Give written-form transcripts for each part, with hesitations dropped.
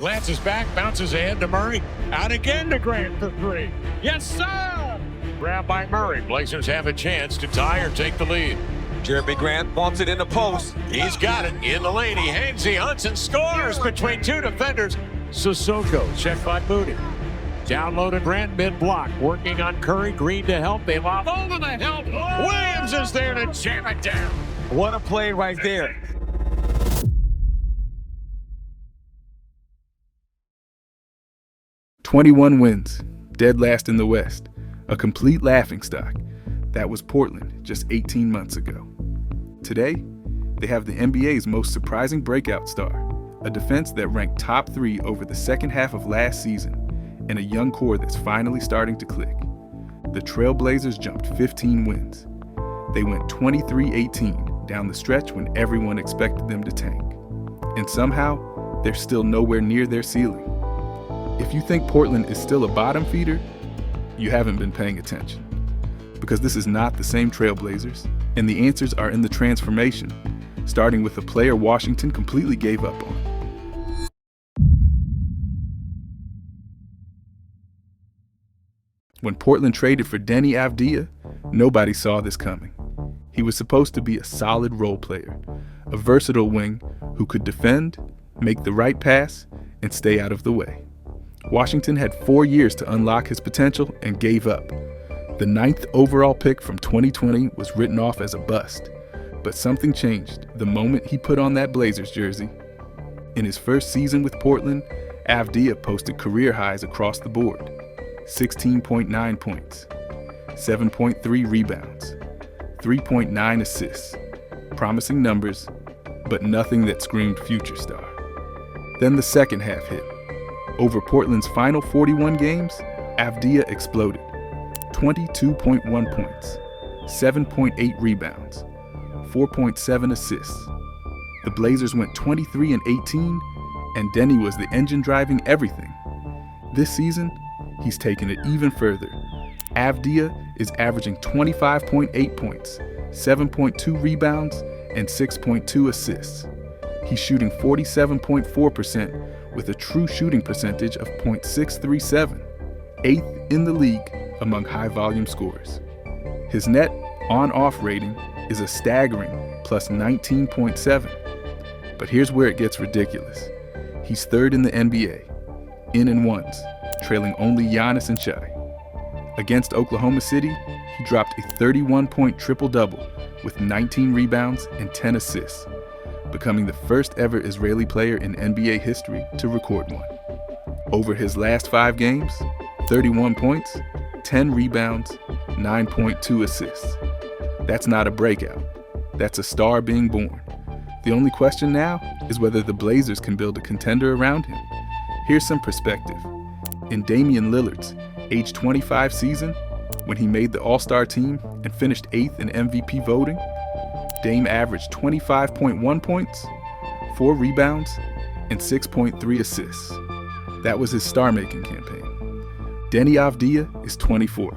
Glances back, bounces ahead to Murray. Out again to Grant for three. Yes, sir! Grabbed by Murray. Blazers have a chance to tie or take the lead. Jeremy Grant bumps it in the post. He's got it in the lane. He hangs, he hunts and scores between two defenders. Sissoko checked by Moody. Downloaded Grant mid-block. Working on Curry. Green to help. They lob over the help. Williams is there to jam it down. What a play right there. "21 wins, dead last in the West, a complete laughingstock." That was Portland just 18 months ago. Today, they have the NBA's most surprising breakout star, a defense that ranked top 3 over the second half of last season, and a young core that's finally starting to click. The Trailblazers jumped 15 wins. They went 23-18 down the stretch when everyone expected them to tank. And somehow, they're still nowhere near their ceiling. If you think Portland is still a bottom feeder, you haven't been paying attention. Because this is not the same Trailblazers, and the answers are in the transformation, starting with a player Washington completely gave up on. When Portland traded for Deni Avdija, nobody saw this coming. He was supposed to be a solid role player, a versatile wing who could defend, make the right pass, and stay out of the way. Washington had 4 years to unlock his potential and gave up. The 9th overall pick from 2020 was written off as a bust, but something changed the moment he put on that Blazers jersey. In his first season with Portland, Avdija posted career highs across the board: 16.9 points, 7.3 rebounds, 3.9 assists. Promising numbers, but nothing that screamed future star. Then the second half hit. Over Portland's final 41 games, Avdija exploded. 22.1 points, 7.8 rebounds, 4.7 assists. The Blazers went 23-18, and Deni was the engine driving everything. This season, he's taken it even further. Avdija is averaging 25.8 points, 7.2 rebounds, and 6.2 assists. He's shooting 47.4% with a true shooting percentage of .637, 8th in the league among high-volume scorers. His net on-off rating is a staggering plus 19.7. But here's where it gets ridiculous. He's 3rd in the NBA, in and ones, trailing only Giannis and Shai. Against Oklahoma City, he dropped a 31-point triple-double with 19 rebounds and 10 assists, becoming the first ever Israeli player in NBA history to record one. Over his last 5 games, 31 points, 10 rebounds, 9.2 assists. That's not a breakout. That's a star being born. The only question now is whether the Blazers can build a contender around him. Here's some perspective. In Damian Lillard's age 25 season, when he made the All-Star team and finished 8th in MVP voting, Dame averaged 25.1 points, 4 rebounds, and 6.3 assists. That was his star-making campaign. Deni Avdija is 24.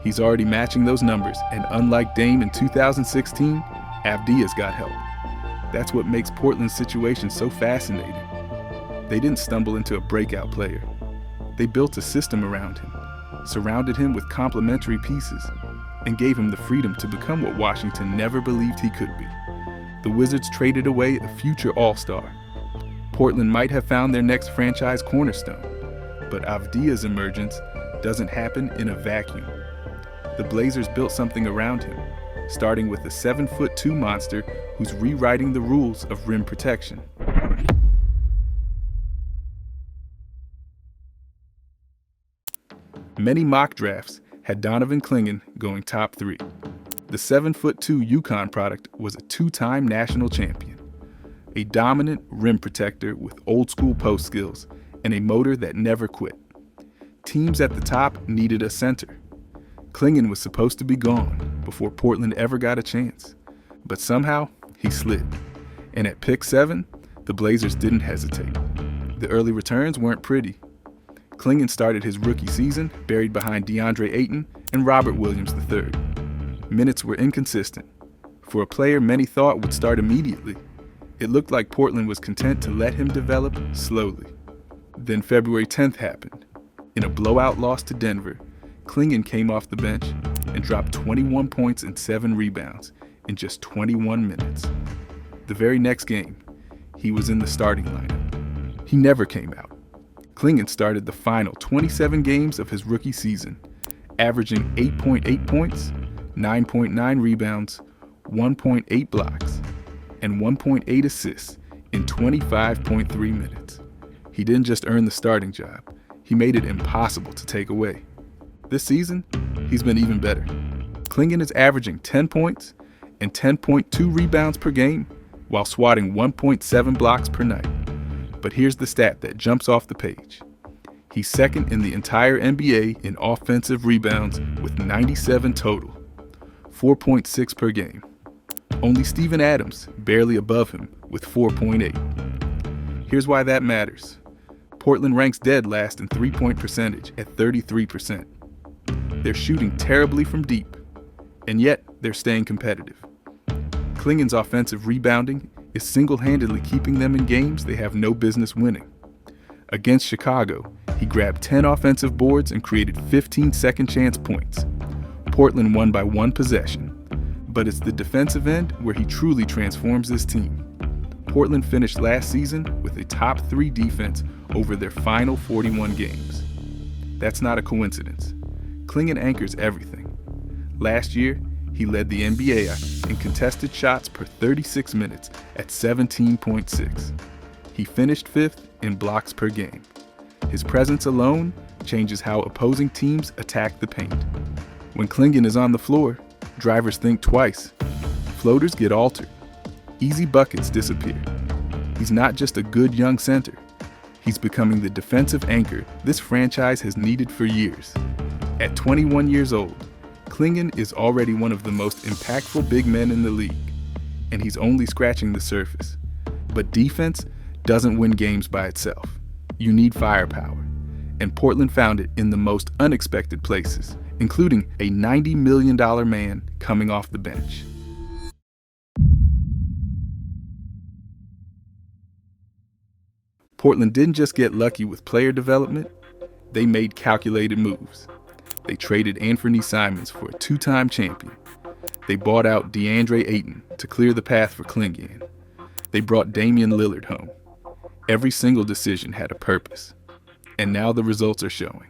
He's already matching those numbers, and unlike Dame in 2016, Avdija's got help. That's what makes Portland's situation so fascinating. They didn't stumble into a breakout player. They built a system around him, surrounded him with complementary pieces, and gave him the freedom to become what Washington never believed he could be. The Wizards traded away a future all-star. Portland might have found their next franchise cornerstone, but Avdija's emergence doesn't happen in a vacuum. The Blazers built something around him, starting with a 7'2" monster who's rewriting the rules of rim protection. Many mock drafts had Donovan Clingan going top 3. The 7'2" UConn product was a 2-time national champion, a dominant rim protector with old-school post skills and a motor that never quit. Teams at the top needed a center. Clingan was supposed to be gone before Portland ever got a chance, but somehow he slid. And at pick 7, the Blazers didn't hesitate. The early returns weren't pretty. Clingan started his rookie season buried behind DeAndre Ayton and Robert Williams III. Minutes were inconsistent. For a player many thought would start immediately, it looked like Portland was content to let him develop slowly. Then February 10th happened. In a blowout loss to Denver, Clingan came off the bench and dropped 21 points and 7 rebounds in just 21 minutes. The very next game, he was in the starting lineup. He never came out. Clingan started the final 27 games of his rookie season, averaging 8.8 points, 9.9 rebounds, 1.8 blocks, and 1.8 assists in 25.3 minutes. He didn't just earn the starting job, he made it impossible to take away. This season, he's been even better. Clingan is averaging 10 points and 10.2 rebounds per game while swatting 1.7 blocks per night. But here's the stat that jumps off the page. He's second in the entire NBA in offensive rebounds with 97 total, 4.6 per game. Only Steven Adams barely above him with 4.8. Here's why that matters. Portland ranks dead last in three-point percentage at 33%. They're shooting terribly from deep, and yet they're staying competitive. Clingan's offensive rebounding is single-handedly keeping them in games they have no business winning. Against Chicago, he grabbed 10 offensive boards and created 15 second-chance points. Portland won by 1 possession, but it's the defensive end where he truly transforms this team. Portland finished last season with a top 3 defense over their final 41 games. That's not a coincidence. Clingan anchors everything. Last year, he led the NBA in contested shots per 36 minutes at 17.6. He finished 5th in blocks per game. His presence alone changes how opposing teams attack the paint. When Clingan is on the floor, drivers think twice. Floaters get altered. Easy buckets disappear. He's not just a good young center. He's becoming the defensive anchor this franchise has needed for years. At 21 years old, Clingan is already one of the most impactful big men in the league, and he's only scratching the surface. But defense doesn't win games by itself. You need firepower, and Portland found it in the most unexpected places, including a $90 million man coming off the bench. Portland didn't just get lucky with player development, they made calculated moves. They traded Anthony Simons for a 2-time champion. They bought out DeAndre Ayton to clear the path for Clingan. They brought Damian Lillard home. Every single decision had a purpose. And now the results are showing.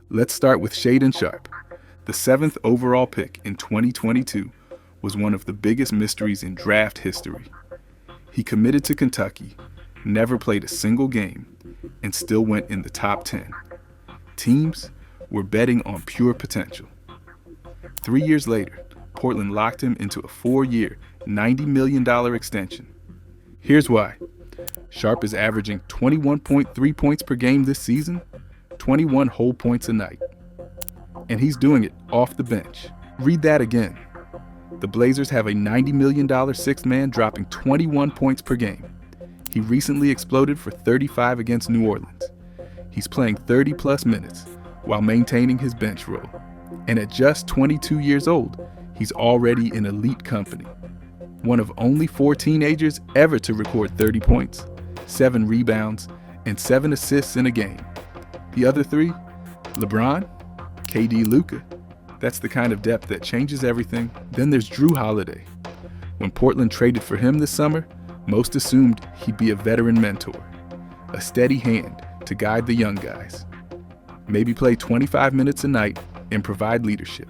Let's start with Shaedon Sharpe. The 7th overall pick in 2022 was one of the biggest mysteries in draft history. He committed to Kentucky, never played a single game, and still went in the top 10. Teams were betting on pure potential. 3 years later, Portland locked him into a 4-year, $90 million extension. Here's why. Sharpe is averaging 21.3 points per game this season, 21 whole points a night. And he's doing it off the bench. Read that again. The Blazers have a $90 million sixth man dropping 21 points per game. He recently exploded for 35 against New Orleans. He's playing 30-plus minutes while maintaining his bench role. And at just 22 years old, he's already in elite company. One of only 4 teenagers ever to record 30 points, 7 rebounds, and 7 assists in a game. The other 3, LeBron, KD, Luka. That's the kind of depth that changes everything. Then there's Jrue Holiday. When Portland traded for him this summer, most assumed he'd be a veteran mentor, a steady hand to guide the young guys. Maybe play 25 minutes a night and provide leadership.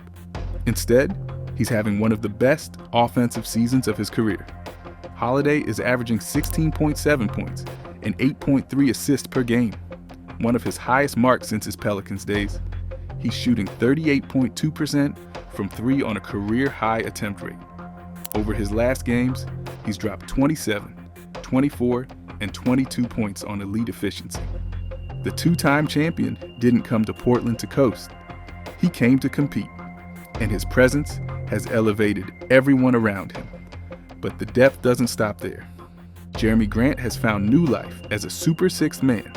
Instead, he's having one of the best offensive seasons of his career. Holiday is averaging 16.7 points and 8.3 assists per game, one of his highest marks since his Pelicans days. He's shooting 38.2% from 3 on a career-high attempt rate. Over his last games, he's dropped 27, 24, and 22 points on elite efficiency. The 2-time champion didn't come to Portland to coast. He came to compete, and his presence has elevated everyone around him. But the depth doesn't stop there. Jeremy Grant has found new life as a super sixth man,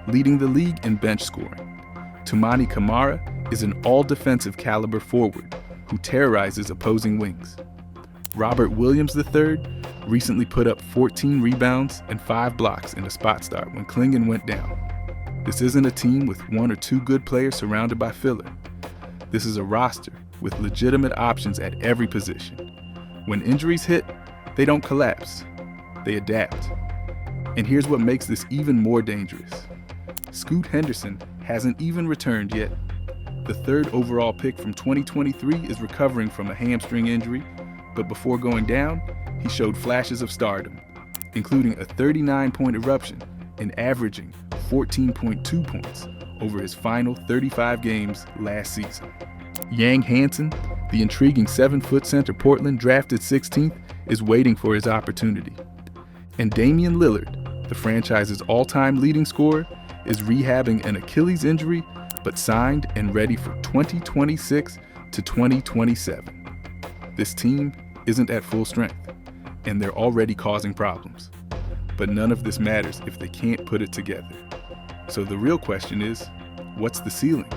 leading the league in bench scoring. Toumani Camara is an all-defensive caliber forward who terrorizes opposing wings. Robert Williams III recently put up 14 rebounds and 5 blocks in a spot start when Clingan went down. This isn't a team with one or two good players surrounded by filler. This is a roster with legitimate options at every position. When injuries hit, they don't collapse. They adapt. And here's what makes this even more dangerous. Scoot Henderson hasn't even returned yet. The third overall pick from 2023 is recovering from a hamstring injury, but before going down, he showed flashes of stardom, including a 39-point eruption and averaging 14.2 points over his final 35 games last season. Yang Hansen, the intriguing 7-foot center Portland drafted 16th, is waiting for his opportunity. And Damian Lillard, the franchise's all-time leading scorer, is rehabbing an Achilles injury, but signed and ready for 2026 to 2027. This team isn't at full strength, and they're already causing problems. But none of this matters if they can't put it together. So the real question is, what's the ceiling?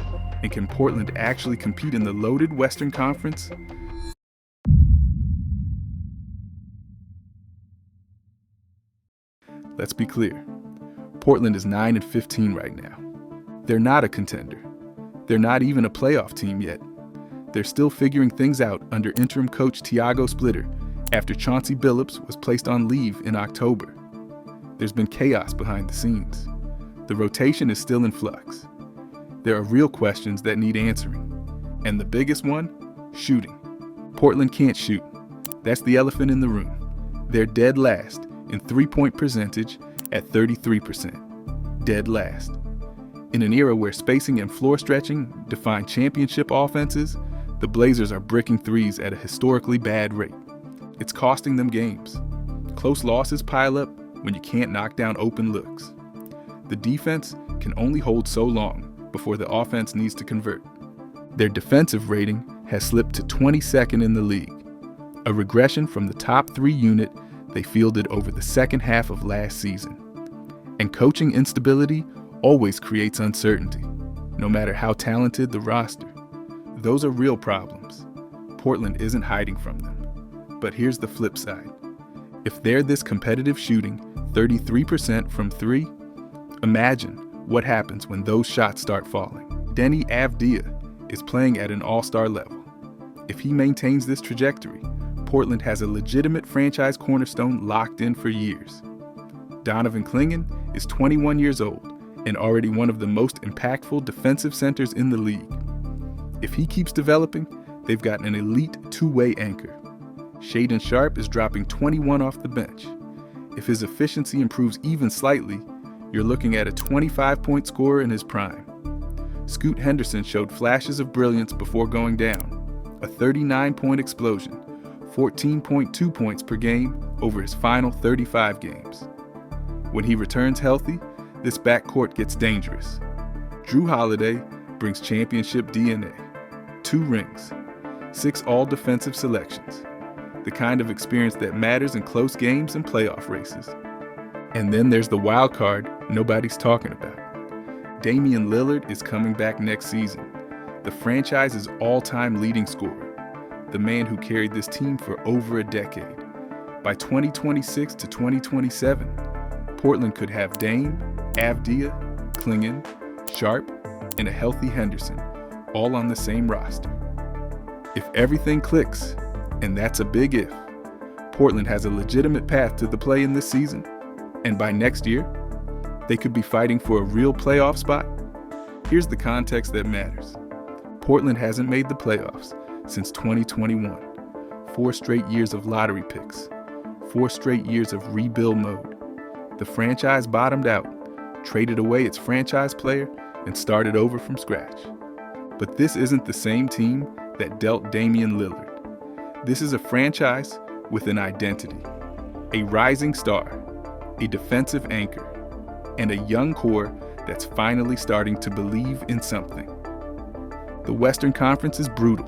And can Portland actually compete in the loaded Western Conference? Let's be clear. Portland is 9-15 right now. They're not a contender. They're not even a playoff team yet. They're still figuring things out under interim coach Tiago Splitter after Chauncey Billups was placed on leave in October. There's been chaos behind the scenes. The rotation is still in flux. There are real questions that need answering. And the biggest one? Shooting. Portland can't shoot. That's the elephant in the room. They're dead last in three-point percentage at 33%. Dead last. In an era where spacing and floor stretching define championship offenses, the Blazers are bricking threes at a historically bad rate. It's costing them games. Close losses pile up when you can't knock down open looks. The defense can only hold so long before the offense needs to convert. Their defensive rating has slipped to 22nd in the league, a regression from the top 3 unit they fielded over the second half of last season. And coaching instability always creates uncertainty, no matter how talented the roster. Those are real problems. Portland isn't hiding from them. But here's the flip side. If they're this competitive shooting 33% from 3, imagine what happens when those shots start falling. Deni Avdija is playing at an all-star level. If he maintains this trajectory, Portland has a legitimate franchise cornerstone locked in for years. Donovan Clingan is 21 years old and already one of the most impactful defensive centers in the league. If he keeps developing, they've got an elite two-way anchor. Shaedon Sharpe is dropping 21 off the bench. If his efficiency improves even slightly, you're looking at a 25-point scorer in his prime. Scoot Henderson showed flashes of brilliance before going down. A 39-point explosion, 14.2 points per game over his final 35 games. When he returns healthy, this backcourt gets dangerous. Jrue Holiday brings championship DNA. 2 rings, 6 all-defensive selections. The kind of experience that matters in close games and playoff races. And then there's the wild card nobody's talking about. Damian Lillard is coming back next season. The franchise's all-time leading scorer. The man who carried this team for over a decade. By 2026 to 2027, Portland could have Dame, Avdija, Clingan, Sharpe, and a healthy Henderson, all on the same roster. If everything clicks, and that's a big if, Portland has a legitimate path to the play in this season, and by next year, they could be fighting for a real playoff spot. Here's the context that matters. Portland hasn't made the playoffs since 2021. 4 straight years of lottery picks. 4 straight years of rebuild mode. The franchise bottomed out, traded away its franchise player, and started over from scratch. But this isn't the same team that dealt Damian Lillard. This is a franchise with an identity, a rising star, a defensive anchor, and a young core that's finally starting to believe in something. The Western Conference is brutal.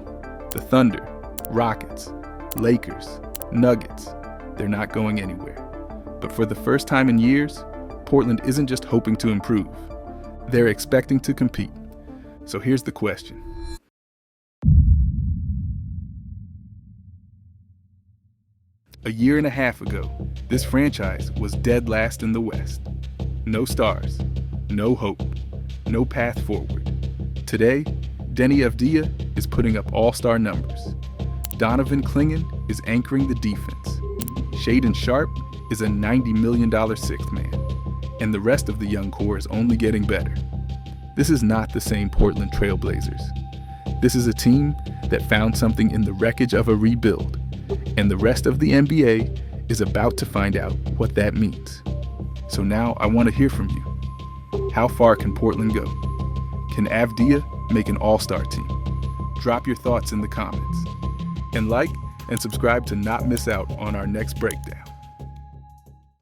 The Thunder, Rockets, Lakers, Nuggets, they're not going anywhere. But for the first time in years, Portland isn't just hoping to improve. They're expecting to compete. So here's the question. A year and a half ago, this franchise was dead last in the West. No stars, no hope, no path forward. Today, Deni Avdija is putting up all-star numbers. Donovan Clingan is anchoring the defense. Shaedon Sharpe is a $90 million sixth man. And the rest of the young core is only getting better. This is not the same Portland Trailblazers. This is a team that found something in the wreckage of a rebuild, and the rest of the NBA is about to find out what that means. So now I want to hear from you. How far can Portland go? Can Avdija make an all-star team? Drop your thoughts in the comments. And like and subscribe to not miss out on our next breakdown.